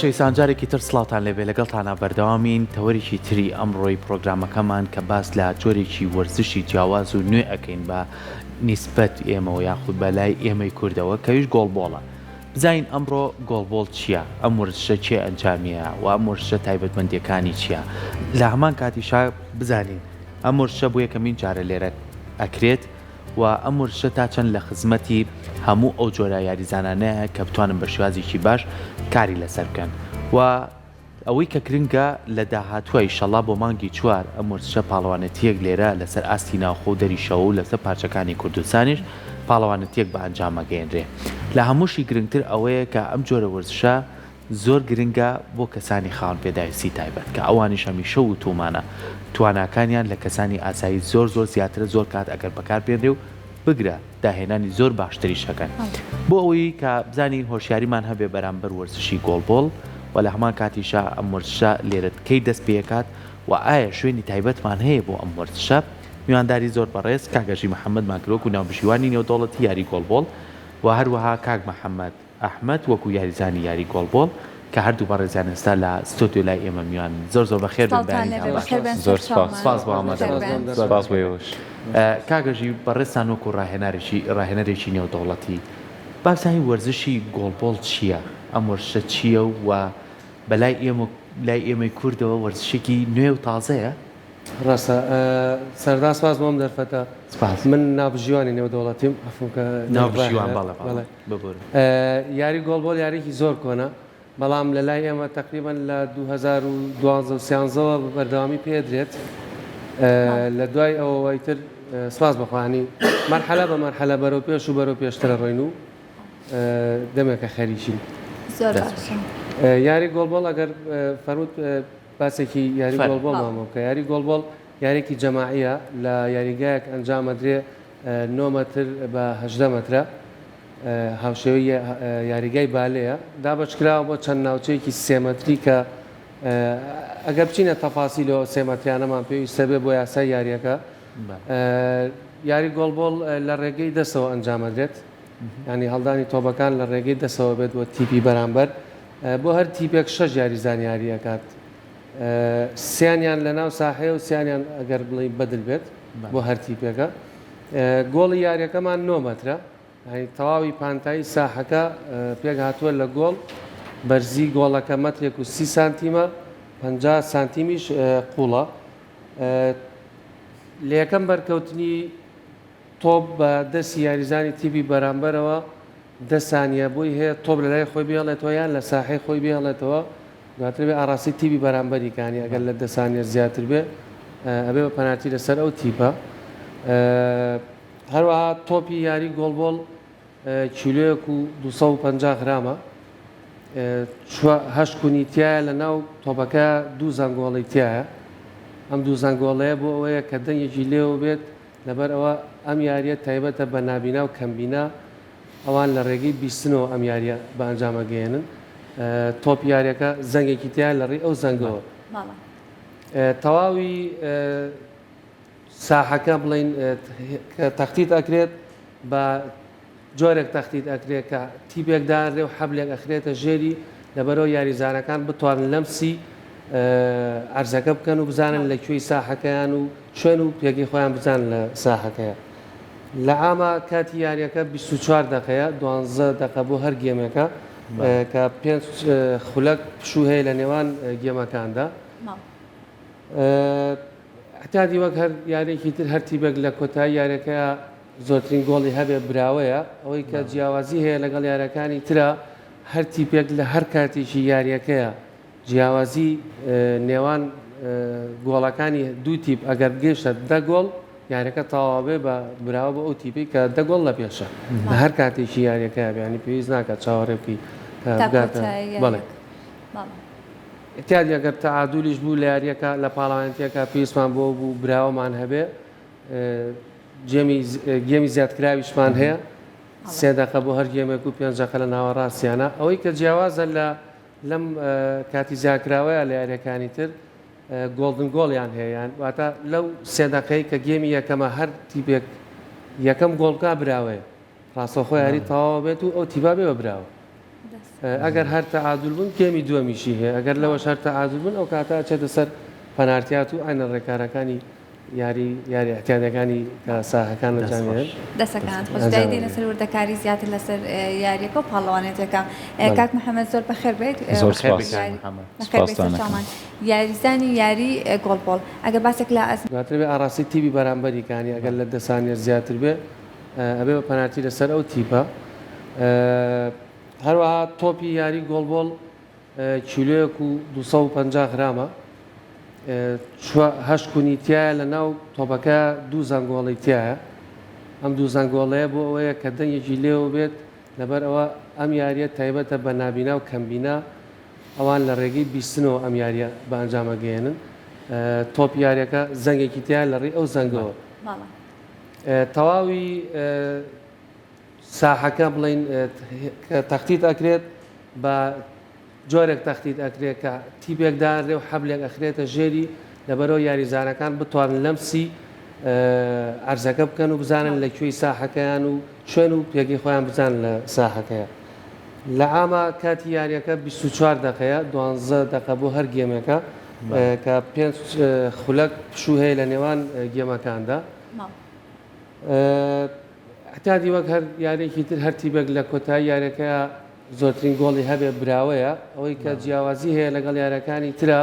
خۆشەویستان جارێکی تر سڵاوتان لێبێ لەگەڵتانە بەردەوامین تەوەریکی تری ئەمڕۆی پرۆگرامەکەمان کە باس لە جۆرێکی وەرزشی جیاواز و نوێ ئەەکەین بە نیسبەت ئێمەوە یاخود بەلای ئێمەی کوردەوە کەویش گۆڵبۆڵە. بزانین ئەمڕۆ گۆڵبۆڵ چییە؟ ئەم وەرزشە چێ ئەنجامیە و ئەم وەرزشە تایبەتمەندیەکانی چییە؟ لە هەمان کاتیشا بزانین ئەم وەرزشە بۆ یەکەمین جارە لێرە ئەکرێت و ئەم وەرزشە تا چەند لە خزمەتی هەموو ئەو جۆرە یاریزانانەیە کە بتوانن بە شێوازێکی باش کاری لەسەر بکەن و ئەوەی کە گرنگە لە داهاتووە ئینشەڵا بۆ مانگی چوار ئەم وەرزشە پاڵەوانەتیەک لێرە لەسەر ئاستی ناوخۆ و دەریشەوە و لەسەر پارچەکانی کوردستانیش پاڵەوانەتیەک بە ئەنجامەگەێنرێ. لە هەمووشی گرنگتر ئەوەیە کە ئەم جۆرە وەرزشە زۆر گرنگە بۆ کەسانی خاوەن پێداویستی تایبەت کە ئەوانیش هەمیشە و تومانە تواناکانیان لە کەسانی ئاسایی زۆر زیاترە زۆر کات ئەگەر بەکار بێنرێ و بگرە داهێنانی زۆر باشتری شەکەن بۆ ئەوەی کە بزانین هۆشیاریمان هەبێ بەرامبەر وەرزشی گۆڵبۆڵ و لە هەمان کاتیشا ئەم وەرزشە لێرەکەی دەست پێکات و ئایا شوێنی تایبەتمان هەیە بۆ ئەم وەرزشە میوانداری زۆر بەڕێز کاگەژی محەممەد ماکرۆک و ناوبژیوانی نێودەوڵەتی یاری گۆڵبۆڵ و هەروەها کاک محەممەد ئەحمەد وەکو یاریزانی یاری گۆڵبۆڵ کە هەردوو بەڕێزیان ئێستا لە ستۆدیۆ لای ئێمە میوان زۆر بەخێر زۆر سپاس بۆ ئامادەبوونەوەش. کاگەژی بەڕێستان وەکو ڕاهێنەرێکی نێودەوڵەتی باسانی وەرزشی گۆڵبۆڵ چییە؟ ئەم وەرزشە چییە و بەلای ئێمەی کوردەوە وەرزشێکی نوێ و تازەیە؟ ڕاستە سەردا سپاس بۆم دەرفەتە من ناوبژیوانی نێودەوڵەتیم ناوبژیوان یاری گۆڵبۆڵ یاریکی زۆر کۆنە بەڵام لە لای ئێمە تقریبان لە 2012 بەردەوامی پێدرێت لە دوای ئەوەی تر سپاس بەخوانی مەرحەلە بە مەرحەلە بەرەو پێش و بەرەو پێشترە ڕۆین و دەمێکە خەریکین. یاری گۆڵبۆڵ ئەگەر فەرمووت باسێکی یاری گۆڵبۆڵ مامەوە کە یاری گۆڵبۆڵ یارێکی جەماعیە لە یاریگایەک ئەنجامەدرێ 9 مەتر بە 18 مەترە هاوشێوەی یاریگای بالەیە دابەشکراوە بۆ چەند ناوچەیەکی 3 مەتری کە ئەگەر بچینە تەفاسیلەوە 3 مەتریانەمان پێویستە بێ بۆ یاسای یاریەکە. یاری گۆڵبۆڵ لە ڕێگەی دەسەوە ئەنجامەدرێت ینی هەڵدانی تۆبەکان لە ڕێگەی دەسەوە بێت بۆ تیپی بەرامبەر بۆ هەر تیپێک 6 یاریزان یاریەکات سیانیان لە ناو ساحەیە و سیانیان ئەگەر بڵێ بەدل بێت بۆ هەر تیپێکە. گۆڵی یاریەکەمان 9 مەترە تەواوی پانتایی ساحەکە پێک هاتووە لە گۆڵ بەرزی گۆڵەکە مەترێک و 30 سانتیمە 50 سانتیمیش قوڵە. لە یەکەم بەرکەوتنی تۆپ بە دەستی یاریزانی تیپی بەرامبەرەوە 10 سانیە بۆی هەیە تۆپ لە لای خۆی بێڵێتەوە یان لە ساحەی خۆی بێڵێتەوە دواتر بێ ئاڕاستی تیپی بەرامبەریکانی ئەگەر لە 10 سانیە زیاتر بێ ئەبێ بە پەنالتی لەسەر ئەو تیپە. هەروەها تۆپی یاری گۆڵبۆڵ کیلۆیەک و 250 غرامە 8 کونیتیایە لە ناو تۆپەکە 2 زەنگۆڵی تایە ئەم 2 زەنگۆڵەیە بۆ ئەوەیە کە دەنگێکی لێوە بێت لەبەر ئەوە ئەم یاریە تایبەتە بە نابینا و کەمبینا ئەوان لە ڕێگەی بیستنەوە ئەم یاریە بە ئەنجامەگەێنن تۆپ یاریەکە زەنگێکی تیا لە ڕێی ئەو زەنگەوە تەواوی ساحەکە بڵین تەختیت ئەکرێت بە جۆرێک تەختیت ئەکرێت کە تیپێکدارێ و حەبلێک ئەخرێتە ژێری لەبەرەوە یاریزانەکان بتوانن لەمسی ئەرزەکە بکەن و بزانن لەکوێی ساحەکەیان و شوێن و پێگەی خۆیان بزانن لە ساحەکەیە. لە ئامە کاتی یاریەکە 24 دقەیە 12 دقە بۆ هەر گێمەکە کە 5 خولەک پشوو هەیە لە نێوان گێمەکاندا. حتادی وەک هەر یارێکی تر هەر تیبێک لە کۆتایی یاریەکەیە زۆرترین گۆڵی هەبێ براوەیە ئەوەی کە جیاوازی هەیە لەگەڵ یاریەکانی ترە هەر تیپێک لە هەر کاتێکی یاریەکەیە جیاوازی نێوان گۆڵەکانی دوو تیپ ئەگەر گەیشتە 10 گۆڵ یاریەکە تەواوێ بە براوە بە ئەو تیپی کە 10 گۆڵ لە پێشە لە هەر کاتێکی یاریەکەیە بیانی پێویست ناکات چاوەڕێ بکەی بەڵێ ئەتیادی ئەگەر تەعادولیش بوو لە یاریەکە لە پاڵەوانێتیەکە پێویستمان بۆ بوو براوەمان هەبێ گێمی زیادکراویشمان هەیە 3 دقە بۆ هەر گێمێک و 5 دقە لە ناوەڕاستیانە ئەوەی کە جیاوازە لەم کاتی زیادکراوەیە لە یاریەکانی تر گۆڵدن گۆڵیان هەیەیان واتە لەو 3 دقەی کە گێمی یەکەمە هەر تیپێک یەکەم گۆڵکا براوەیە ڕاستەخۆ یاری تەواو بێت و ئەو تیبا بێ بە براوە ئەگەر هەر تەعادول بوون گێمی دووەمیشی هەیە ئەگەر لەوەش هەر تەعادول بوون ئەو کاتە ئەچێتە سەر پەنارتیات و ئاینە ڕێکارەکانی یاری احتیاجەکانی ساحەکان لەجانێن دەسەکان خۆشدای دێنە سەر وردەکاری زیاتر لەسەر یاریەکە و پاڵەوانێتەکە کاک محەممەد زۆر بەخێر بێت زۆر چامان یاریزانی یاری گۆڵبۆڵ ئەگە باسێک لە دواتر بێ ئاڕاستی تیبی بەرامبەریکانی ئەگەر لە دەسانێر زیاتر بێ ئەبێ بە پەنارتی لەسەر ئەو تیپە هەروەها تۆپی یاری گۆڵبۆڵ کیلۆیەک و 250 غرامە هەشت کونیتیایە لە ناو تۆپەکە دوو زەنگۆڵی تایە ئەم دوو زەنگۆڵەیە بۆ ئەوەیە کە دەنگێکی لێوە بێت لەبەر ئەوە ئەم یاریە تایبەتە بە نابینا و کەمبینا ئەوان لە ڕێگەی بیستنەوە ئەم یاریە بە ئەنجامەگەێنن تۆپ یاریەکە زەنگێکی تایە لە ڕێ ئەو زەنگەوە تەواوی ساحەکە بڵین تەختیت ئەکرێت بە جۆرێک تەختیت ئەکرێت کە تیپێکدان ڕێ و حەبلێک ئەخرێتە ژێری لەبەرەوە یاریزانەکان بتوانن لەمسی ئەرزەکە بکەن و بزانن لەکوێی ساحەکەیان و شوێن و پێگەی خۆیان بزان لە ساحەکەیە لە ئاما کاتی یاریەکە 24 دقەیە 12 دقە بۆ هەر گێمەکە کە 5 خولەک پشوو هەیە لە نێوان گێمەکاندا احتیاجی وەک هەر یارێکی تر هەر تیپێک لە کۆتایی یاریەکەیە زۆرترین گۆڵی هەبێ براوەیە ئەوەی کە جیاوازی هەیە لەگەڵ یاریەکانی ترە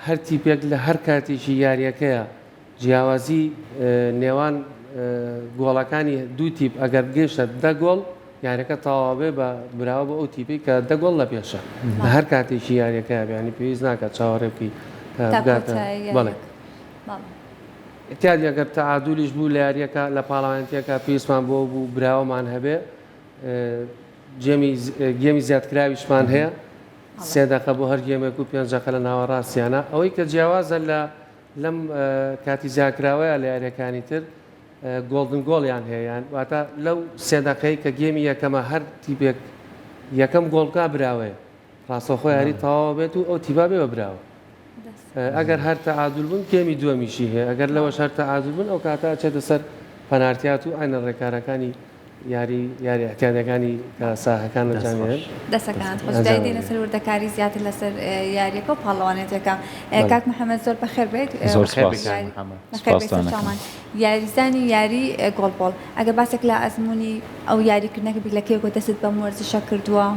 هەر تیپێک لە هەر کاتێکی یاریەکەیە جیاوازی نێوان گۆڵەکانی دوو تیپ ئەگەر گەشتە دە گۆڵ یاریەکە تەواوێ بە براوە بە ئەو تیپی کە دە گۆڵ لە پێشە لە هەر کاتێکی یاریەکە بیانی پێویست ناکات چاوەڕێ بکەی بەڵێ احتیاج ئەگەر تەعادولیش بوو لە یاریەکە لە پاڵەوانێتیەکە پێویستمان بۆ بوو براوەمان هەبێ گێمی زیادکراویشمان هەیە 3 دقە بۆ هەر گێمێک و 5 دقە لە ناوەڕاستیانە ئەوەی کە جیاوازە لەم کاتی زیاکراوەیە لە یاریەکانی تر گۆڵدن گۆڵیان هەیەیان واتە لەو 3 دقەی کە گێمی یەکەمە هەر تیپێک یەکەم گۆڵکە براوەیە ڕاستەخۆ یاری تەواو بێت و ئەو تیپا بێ براوە ئەگەر هەر تەعادول بوون گێمی دووەمیشی هەیە ئەگەر لەوەش هەر تەعادول بوون ئەو کاتە چێتە سەر پەنارتیات و ئاینە ڕێکارەکانی یاری احتیاجەکانی ساحەکان لەجانێن دەسەکان خۆشدای دێنە سەر وردەکاری زیاتر لەسەر یاریەکە و پاڵەوانێتەکە کاک محەممەد زۆر بەخێر بێت چامان یاریزانی یاری گۆڵبۆڵ ئەگە باسێک لە ئەزمموی ئەو یاریکردنەکە بیلەکەیەوە دەست بەم وەرزشە کردووە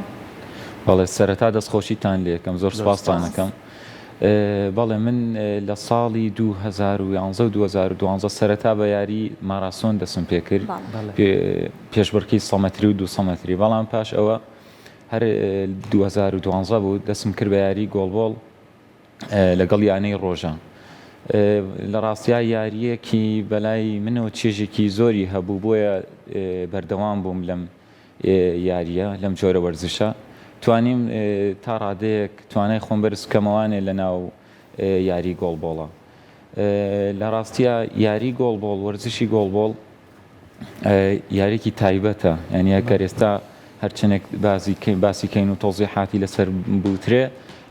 بەڵێ سەرەتا دەستخۆشیتان لێ یەکەم زۆر سوپاستانەکەم بەڵێ من لە ساڵی 2011 و 2012 سەرەتا بە یاری ماراسۆن دەسم پێ کرد پێشبڕکەی 100 مەتری و 200 مەتری بەڵام پاش ئەوە هەر 2012 بوو دەسم کرد بە یاری گۆڵبۆڵ لەگەڵ یانەی ڕۆژان لە ڕاستیا یاریەکی بەلای منەوە چێژێکی زۆری هەبوو بۆیە بەردەوام بووم لەم یاریە لەم جۆرە وەرزشە توانیم تا ڕادەیەک توانای خۆم بەرز کەمەوانێ لە ناو یاری گۆڵبۆڵە لە ڕاستیە یاری گۆڵبۆڵ وەرزشی گۆڵبۆڵ یاریکی تایبەتە یعنی ئەگەر ئێستا هەرچنێک باسی کەین و تۆزیحاتی لەسەر بوترێ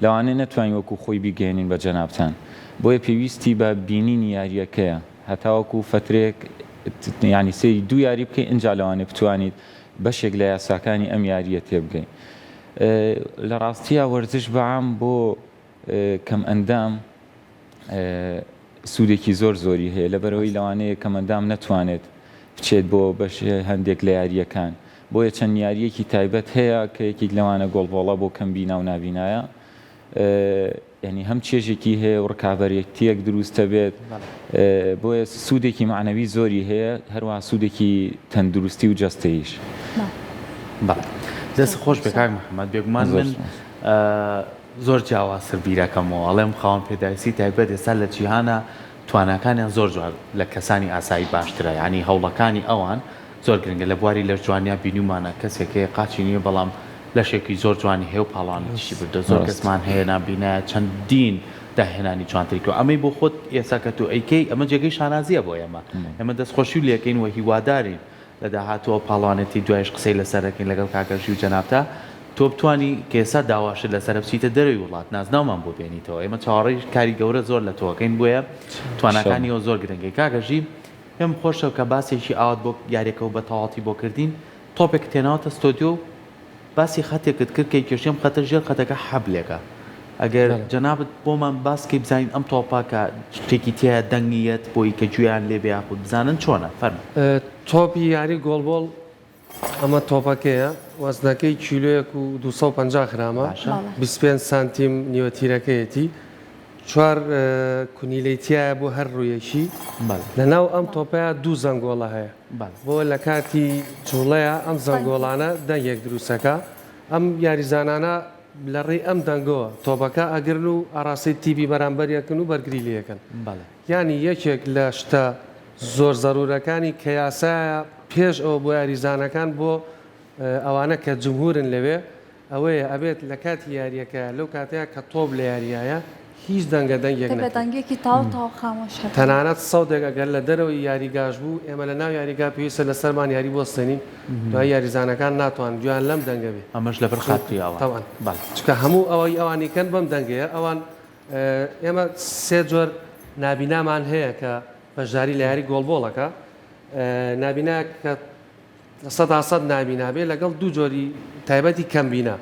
لەوانێ نەتوانین وەکو خۆی بیگەێنین بە جەنابتان بۆیە پێویستی بە بینینی یاریەکەیە هەتاوەکو فترێک ینی سەیری دوو یاری بکەین ئەنجا لەوانێ بتوانیت بەشێک لە یاساکانی ئەم یاریە تێبگەین لە ڕاستیە وەرزش بەعام بۆ کەم ئەندام سوودێکی زۆری هەیە لەبەرەوەی لەوانەیە کەم ئەندام نەتوانێت بچێت بۆ بەش هەندێک لە یاریەکان بۆیە چەند یاریەکی تایبەت هەیە کە یەکێک لەوانە گۆڵبۆڵە بۆ کەمبینا و نابینایە ینی هەم چێژێکی هەیە و ڕکابەرێکتیەک دروستە بێت بۆیە سوودێکی معنەوی زۆری هەیە هەروەها سوودێکی تەندروستی و جەستەیش دەست خۆش بێ کاک محەممەد بێگومان من زۆر جیاوازتر بیرەکەمەوە ئەڵێم خاوەن پێداویستی تایبەت ئێستا لە جیهانە تواناکانیان زۆر جوان لە کەسانی ئاسایی باشترە ینی هەوڵەکانی ئەوان زۆر گرنگە لە بواری لە جوانیا بینومانە کەسێکەیە قاچی نییە بەڵام لەشێکی زۆر جوانی هەیە و پاڵانشی بردە زۆر کەسمان هەیە نابینایە چەندین داهێنانی جوانترکەوە ئەمەی بۆ خۆت ئێستا کە تۆ ئەیکەی ئەمە جێگەی شانازیە بۆ ئێمە دەستخۆشی و لەکەین وە هیوادارین لە داهاتوە پاڵوانێتی دوایش قسەی لەسەرەکەین لەگەڵ کاکەژی و جەنابتا تۆ بتوانی کێسا داواشت لەسەر بچیتە دەروی وڵات نازناومان بۆ بێنیتەوە ئێمە چاوەڕێی کاری گەورە زۆر لە تۆکەین بۆیە توانەکانی ئەو زۆر گرنگی کاکەژی پێم خۆشە کە باسێکی ئاوات بۆ یاریەکە و بە تەواڵی بۆ کردین تۆپێک تێناوەتە ستۆدیۆ باسی خەتێکت کرد کە کێشەم خەتە ژێر خەتەکە حەبلێکە ئەگەر جەنابەت بۆمان باسکەی بزانین ئەم تۆپاکە شتێکی تایە دەنگیەت بۆی کە گویان لێبێ یاخود بزانن چۆنە فەرمە تۆپی یاری گۆڵبۆڵ ئەمە تۆپەکەیە وەزنەکەی کیلۆیەک و 250 گرامە 25 سانتیم نیوەتیرەکەیەتی 4 کونیلەیتیایە بۆ هەر ڕوویەکی لەناو ئەم تۆپەیە 2 زەنگۆڵە هەیە بۆ لە کاتی جوڵەیە ئەم زەنگۆڵانە دەنگێک دروستەکە ئەم یاریزانانە لە ڕێی ئەم دەنگەوە تۆپەکە ئەگرن و ئاراسی تیبی بەرامبەریەکەن و بەرگری لەکەن ینی یەکێک لە شتە زۆر زەرورەکانی کە یاسایە پێش ئەوە بۆ یاریزانەکان بۆ ئەوانە کە جمهورن لەوێ ئەوەیە ئەبێت لە کاتی یاریەکە لەو کاتەیە کە تۆپ لە یاریایە هیچ دەنگە دەنگێک دەنگێکی تاو خامۆش تەنانەت سەودێک ئەگەر لە دەرەوەی یاریگاش بوو ئێمە لە ناو یاریگا پێویستە لە سەرمان یاری بۆستێنین دوای یاریزانەکان ناتوان گویان لەم دەنگە بێ ئەمەش لەبەر خاتریەوە چکە هەموو ئەوەی ئەوانیکەن بەم دەنگەیە ئەوان ئێمە سێ جۆر نابینامان هەیە کە بەشداری لە یاری گۆڵبۆڵەکە نابینا کە 100% نابینابێ لەگەڵ دوو جۆری تایبەتی کەمبینا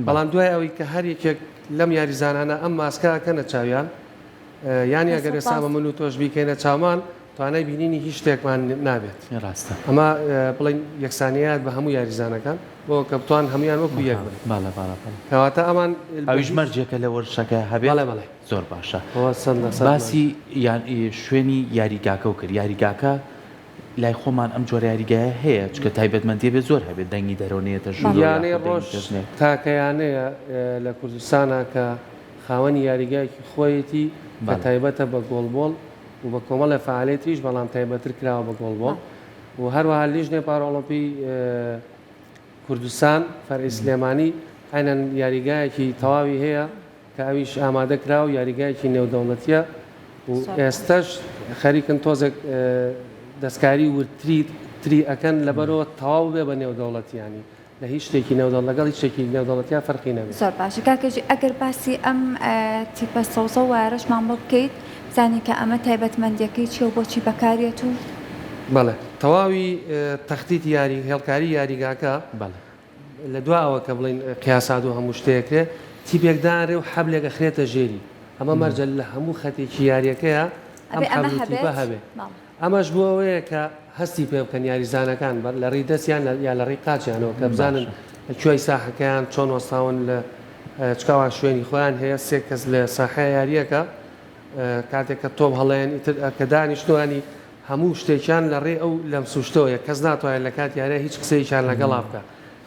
بەڵام دوای ئەوەی کە هەر یەکێک لەم یاریزانانە ئەم ماسکەکەنە چاویان یانی ئەگەر ئێستا من و تۆش بیکەینە چاومان توانای بینینی هیچ شتێکمان نابێت ڕاستە ئەمە بڵین یەکسانیات بە هەموو یاریزانەکان بۆ کە بتوان هەمویان وەکو یەک کەواتە ئەمان ئەویش مەرجێکە لە وەرشەکە هەبێ زۆر باشە باسی شوێنی یاریگاکە و کرد یاریگاکە لای خۆمان ئەم جۆرە یاریگایە هەیە چکە تایبەتمەندی بێ زۆر هەبێت دەنگی دەرەونێتە ژیانەی ڕۆژ تاکەیانەیە لە کوردستانە کە خاوەنی یاریگایکی خۆیەتی بە تایبەتە بە گۆڵبۆڵ و بە کۆمەڵە فعالێتیش بەڵام تایبەتر کراوە بە گۆڵبۆڵ و هەروەها لیژنێ پارۆڵمپی کوردستان فەرعی سلێمانی ئەنەن یاریگایەکی تەواوی هەیە کە ئەویش ئامادە کرا و یاریگایەکی نێودەوڵەتیە و ئێستش خەریکن تۆزێک دەستکاری ورتری ئەەکەن لەبەرەوە تەواو بێ بە نێودەوڵەتیانی لە هیچ شتێکی نێودەڵ لەگەڵ هیچ شتێکی نێودەوڵەتیا فەرقی نەبێت زۆر باشە کاکەژی ئەگەر باسی ئەم تیپە سەوزە وایرەشمان بۆ بکەیت بزانین کە ئەمە تایبەتمەندیەکەی چی و بۆچی بەکارێت و بەڵێ تەواوی تەختیت یاری هێڵکاری یاریگاکە لە دواوە کە بڵین قیاسات و هەموو شتێکرێ تیپێکدارێ و حەبلێکە خرێتە ژێری ئەمە مەرجە لە هەموو خەتێکی یاریەکەیە ئەم حەبلتیپە هەبێ ئەمەش بۆ ئەوەیە کە هەستی پێ بکەن یاریزانەکان لە ڕێی دەستیان یا لە ڕێی قاچیانەوە کە بزانن کوێی ساحەکەیان چۆن وەستاون لە چکاوە شوێنی خۆیان هەیە سێ کەس لە ساحەیە یاریەکە کاتێک کە تۆم هەڵەیەن ئیتر کە دانیشتوانی هەموو شتێکیان لە ڕێ ئەو لەم سوشتەوەیە کەس ناتوانێت لە کات یاریە هیچ قسەیشان لەگەڵا بکە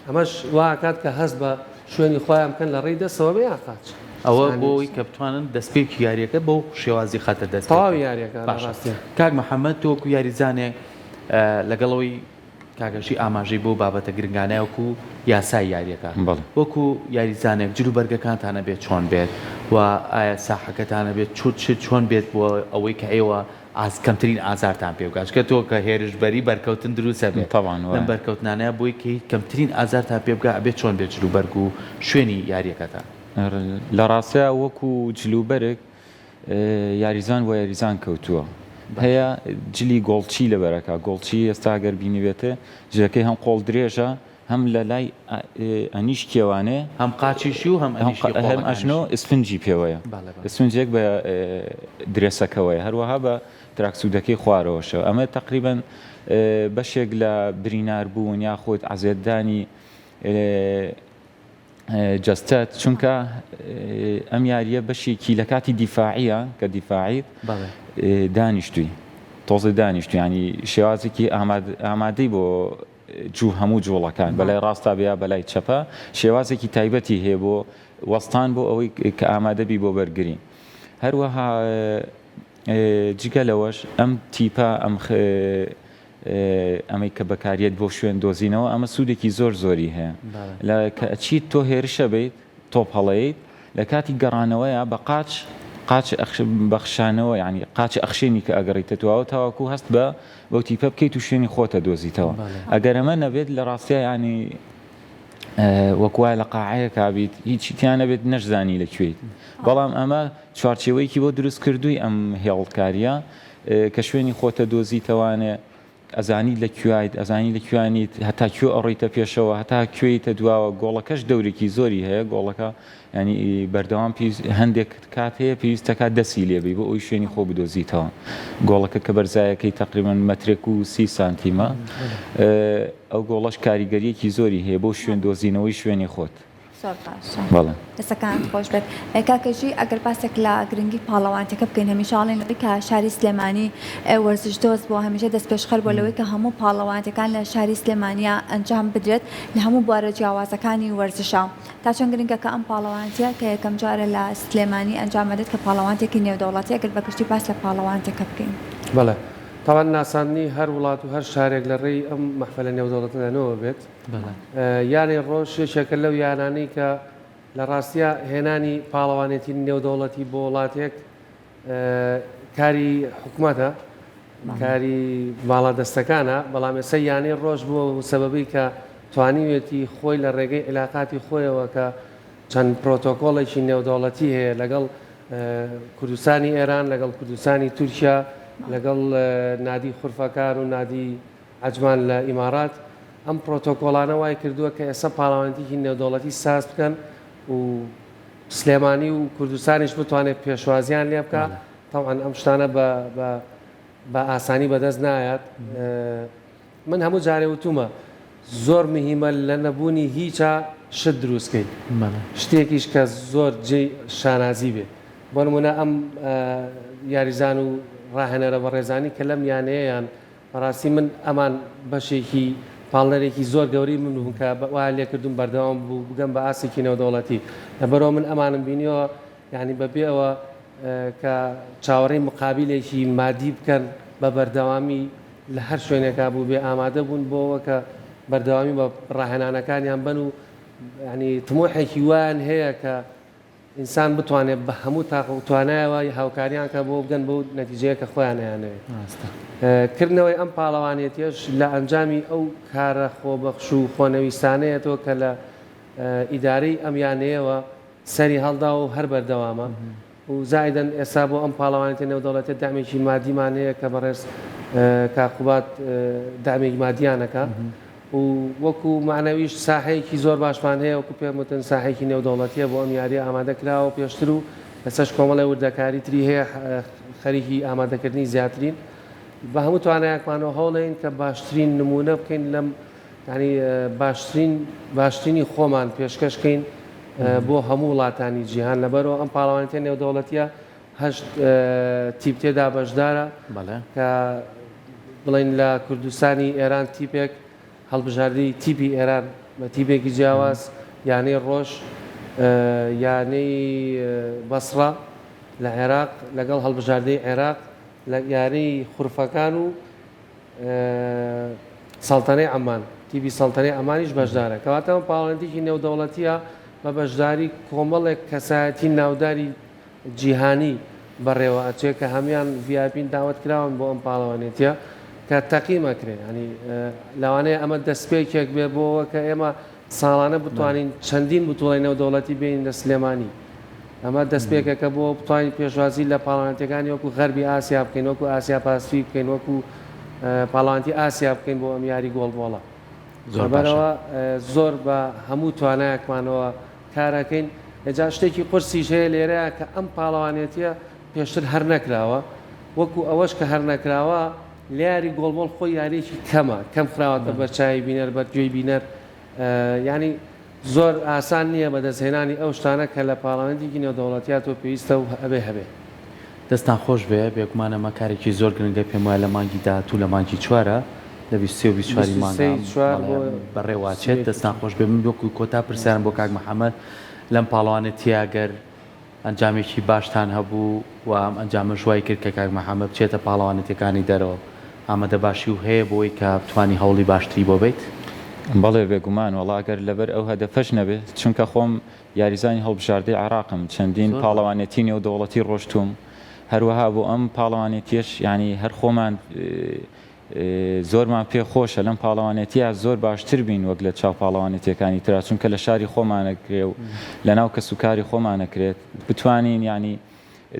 ئەمەش واکات کە هەست بە شوێنی خۆیان بکەن لە ڕێی دەستەوە بێ قاچ ئەوە بۆی کە بتوانن دەستپێکی یاریەکە بۆ شێوازی خەتە دەست تەواوی یاریەکە کاک محەممەد تۆکو یاریزانێک لەگەڵەوەی کاگەشی ئاماژەی بۆ بابەتە گرنگانایەکو یاسای یاریەکە وەکو یاریزانێک جلوبەرگەکانتانە بێت چۆن بێت و ئایا ساحەکەتانە بێت چۆن بێت بۆ ئەوەی کە ئێوە کەمترین ئازارتان پێ بگات کە تۆ کە هێرشبەری بەرکەوتن دروستە بێت لەم بەرکەوتنانەیە بۆی کە کەمترین ئازارتان پێ بگات ئەبێت چۆن بێت جلوبەرگ و شوێنی یاریەکەتان لە ڕاستەیە وەکو جلوبەرێک یاریزان و یاریزان کەوتووە هەیە جلی گۆڵچی لەبەرەکە گۆڵچی ئێستا گەر بینیوێتە ژەکەی هەم قۆڵ درێژە هەم لە لای ئەنیش کێوانێ هەم قاچیشی و هەم ئەژنۆ ئسفنجی پێوەیە ئسفنجێک بە درێسەکەوەی هەروەها بە تراکسودەکەی خوارەوەشەوە ئەمە تقریبەن بەشێک لە بریناربوون یاخود عەزێتدانی جەستەت چونکە ئەم یاریە بەشێکی لە کاتی دیفاعیە کە دیفاعیت دانیشتووی تۆزی دانیشتوی ینی شێوازێکی ئامادەی بۆ هەموو جوڵەکان بەلای ڕاستا بیا بەلای چەپە شێوازێکی تایبەتی هەیە بۆ وەستان بۆ ئەوەی کە ئامادەبی بۆ بەرگری هەروەها جگە لەوەش ئەم تیپە ئەمەی کە بەکارێت بۆ شوێن دۆزینەوە ئەمە سوودێکی زۆر زۆری هەیە لە کە ئەچیت تۆ هێرشە بیت تۆپ هەڵەیت لە کاتی گەڕانەوەیە بە قاچ بەخشانەوە ینی قاچ ئەخشێنی کە ئەگەڕیتە توەوە تاواکو هەست بە بۆ تیپە بکەیت و شوێنی خۆتە دۆزیتەوە ئەگەر ئەمە نەبێت لە ڕاستیە ینی وەکوای لە قاعەیە کابیت هیچی تیانە بێت نەشزانی لەکوێیت بەڵام ئەمە چوارچێوەیەکی بۆ دروست کردووی ئەم هێڵکاریە کە شوێنی خۆتە دۆزیتەوانێ ئەزانی لە کوایت ئەزانی لە کوانیت هەتا کوێ ئەڕیتە پێشەوە هەتا کوێیتە دواوە گۆڵەکەش دەورێکی زۆری هەیە گۆڵەکە ینی بەردەوام هەندێک کات هەیە پێویستەکە دەسی لێبی بۆ ئەوی شوێنی خۆ بدۆزیتەوە گۆڵەکە کە بەرزایەکەی تقریبان مەترێک و 30 سانتیمە ئەو گۆڵەش کاریگەریەکی زۆری هەیە بۆ شوێن دۆزینەوەی شوێنی خۆت زۆر باشە دەستەکانت خۆش بێت کاکەژی ئەگەر باسێک لە گرنگی پاڵەوانتەکە بکەین هەمیشاڵێن لەوەی کە شاری سلێمانی وەرزش دۆز بۆ هەمیشە دەست پێشخەر بۆ لەوەی کە هەموو پاڵەوانتەکان لە شاری سلێمانیا ئەنجام بدرێت لە هەموو بوارە جیاوازەکانی وەرزشە تا چەند گرنگە کە ئەم پاڵەوانتیە کە یەکەم جارە لە سلێمانی ئەنجام بدرێت کە پاڵەوانتێکی نێودەوڵەتی ئەگەر بەگشتی باس لە پاڵەوانتەکە بکەین بەڵێ تاوان ناساندنی هەر وڵات و هەر شارێک لە ڕێی ئەم مەحفەلە نێودەوڵەتەدانەوە بێت یانی ڕۆژ شێشێکە لەو یانانەی کە لە ڕاستیە هێنانی پاڵەوانێتی نێودەوڵەتی بۆ وڵاتێک کاری حکوومەتە کاری باڵا دەستەکانە بەڵام ێستا یانەی ڕۆژ بووە سەبەبی کە توانیوێتی خۆی لە ڕێگەی علاقاتی خۆیەوە کە چەند پرۆتۆکۆڵێکی نێودەوڵەتی هەیە لەگەڵ کوردستانی ئێران لەگەڵ کوردستانی تورکیا لەگەڵ نادی خورفەکان و نادی عەجمان لە ئیمارات ئەم پرۆتۆکۆڵانە وای کردووە کە ئێستا پاڵەوانێتێکی نێودەوڵەتی ساز بکەن و سلێمانی و کوردستانیش بتوانێت پێشوازیان لێ بکە تاوان ئەم شتانە بە ئاسانی بەدەست نایات من هەموو جارێ وتومە زۆر مهمە لە نەبوونی هیچە شت دروستکەیت شتێکیش کە زۆر جێی شانازی بێت بۆ نمونە ئەم یاریزان و ڕاهێنەرە بە ڕێزانی کە لەم یانەیەیان بەڕاستی من ئەمان بەشێکی پاڵنەرێکی زۆر گەوری من بووم کە وا لێکردوم بەردەوام بوو بگەم بە ئاسێکی نێودەوڵەتی لەبەرەوە من ئەمانم بینیەوە یعنی بەبێەوە کە چاوەڕێی مقابلێکی مادی بکەن بە بەردەوامی لە هەر شوێنێکا بوو بێ ئامادە بوون بۆەوە کە بەردەوامی بە ڕاهێنانەکانیان بن و ینی تمۆحێکی وان هەیە کە ئینسان بتوانێت بە هەموو تاق و توانایەوە هاوکاریان کە بۆ بگەن بۆ نەتیجەیە کە خۆیانیانەوێت کردنەوەی ئەم پاڵەوانێتیش لە ئەنجامی ئەو کارە خۆبەخش و خۆنەویستانەیەتەوە کە لە ئیدارەی ئەمیانەیەوە سەری هەڵدا و هەر بەردەوامە و زایدەن ئێستا بۆ ئەم پاڵەوانێتی نێودەوڵەتێت دامێکی مادیمان هەیە کە بەڕێز کاقوبات دامێکی مادیانەکە و وەکو معنەویش ساحەیەکی زۆر باشمان هەیە وەکو پێم وتن ساحەیەکی نێودەوڵەتیە بۆ ئەم یاریە ئامادە کراوە پێشتر و لەسەرش کۆمەڵی وردەکاری تری هەیە خەریکی ئامادەکردنی زیاترین بە هەموو توانایەکمانەوە هەوڵین کە باشترین نمونە بکەین لەم ینی باشترینی خۆمان پێشکەشکەین بۆ هەموو وڵاتانی جیهان لەبەرەوە ئەم پاڵەوانێتە نێودەوڵەتیە هەشت تیپ تێدا بەشدارە کە بڵین لە کوردستانی ئێران تیپێک هەڵبژاردی تیپی ئێران بە تیپێکی جیاواز یانەی ڕۆژ یانەی بەسڕە لە عێراق لەگەڵ هەڵبژاردەی عێراق لە یارەی خورفەکان و سەڵتەنەی ئەمان تیپی سەڵتەنەی ئەمانیش بەشدارە کەواتە ئەم پاڵەوانێتێکی نێودەوڵەتیە بە بەشداری کۆمەڵێک کەسایەتی ناوداری جیهانی بەڕێوە ئەچێت کە هەمیان ڤیاپین داوت کراون بۆ ئەم پاڵەوانێتیە کە تەقیمەکرێ ینی لەوانەیە ئەمە دەستپێکێک بێ بۆەوە کە ئێمە ساڵانە بتوانین چەندین بتوڵی نێودەوڵەتی بین لە سلێمانی ئەمە دەستپێکەکە بۆ بتوانین پێشوازی لە پاڵەوانێتەکانی وەکو غەربی ئاسیا بکەین وەکو ئاسیا پاسفیک بکەین وەکو پاڵەوانتی ئاسیا بکەین بۆ ئەم یاری گۆڵبۆڵە زۆربەرەوە زۆر بە هەموو توانایەکمانەوە کارەکەین لەجا شتێکی قورسیش هەیە لێرەیە کە ئەم پاڵەوانێتیە پێشتر هەر نەکراوە وەکو ئەوەش کە هەر نەکراوە لە یاری گۆڵبۆڵ خۆی یاریێکی کەمە کەم خراوەتە بەرچاوی بینەر بەرگوێی بینەر ینی زۆر ئاسان نییە بەدەستهێنانی ئەو شتانە کە لە پاڵەوانێتێکی نێودەوڵەتیاتۆ پێویستە و هەبێ دەستان خۆش بێ بێگومانەمە کارێکی زۆر گرنگە پێم وایە لە مانگی داهاتوو لە مانگی چوارە لە 24 مانگ بەڕێواچێت دەستان خۆش بێ من وەکو کۆتا پرسیارم بۆ کاک محەممەد لەم پاڵەوانێتیە گەر ئەنجامێکی باشتان هەبوو و ئەم ئەنجامە ژوای کرد کە کاک محەممەد بچێتە پاڵەوانێتەکانی دەرەوە ئامادە باشی و هەیە بۆی کە بتوانی هەوڵی باشتری بۆ بیت بەڵێ بێگومان وڵاگەر لەبەر ئەو هەدەفەش نەبێت چونکە خۆم یاریزانی هەڵبژاردەی عراقم چەندین پاڵەوانێتی نێودەوڵەتی ڕۆشتوم هەروەها بۆ ئەم پاڵەوانێتیش ینی هەر خۆمان زۆرمان پێ خۆشە لەم پاڵەوانێتیە زۆر باشتر بین وەک لە چاو پاڵەوانێتیەکانی ترا چونکە لە شاری خۆمانەکرێ و لە ناو کەسوکاری خۆمانەکرێت بتوانین ینی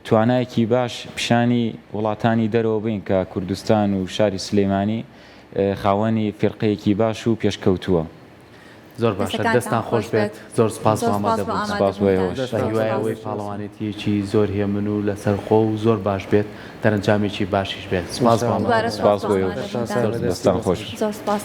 توانایەکی باش پیشانی وڵاتانی دەرەوە بین کە کوردستان و شاری سلێمانی خاوەنی فرقەیەکی باش و پێشکەوتووە. زۆر باشە دەستان خۆش بێت زۆر سپاس ئامادە بوون سپاس بۆ ئێوەش. هیوایەوەی پاڵەوانێتیەکی زۆر هێمن و لەسەر خۆ و زۆر باش بێت دەرەنجامێکی باشیش بێت سپاس بۆ ئەمە. دوبارە سپاس بۆ ئێوەش. ئامادەبوونتان. دەستان خۆش. زۆر سپاس.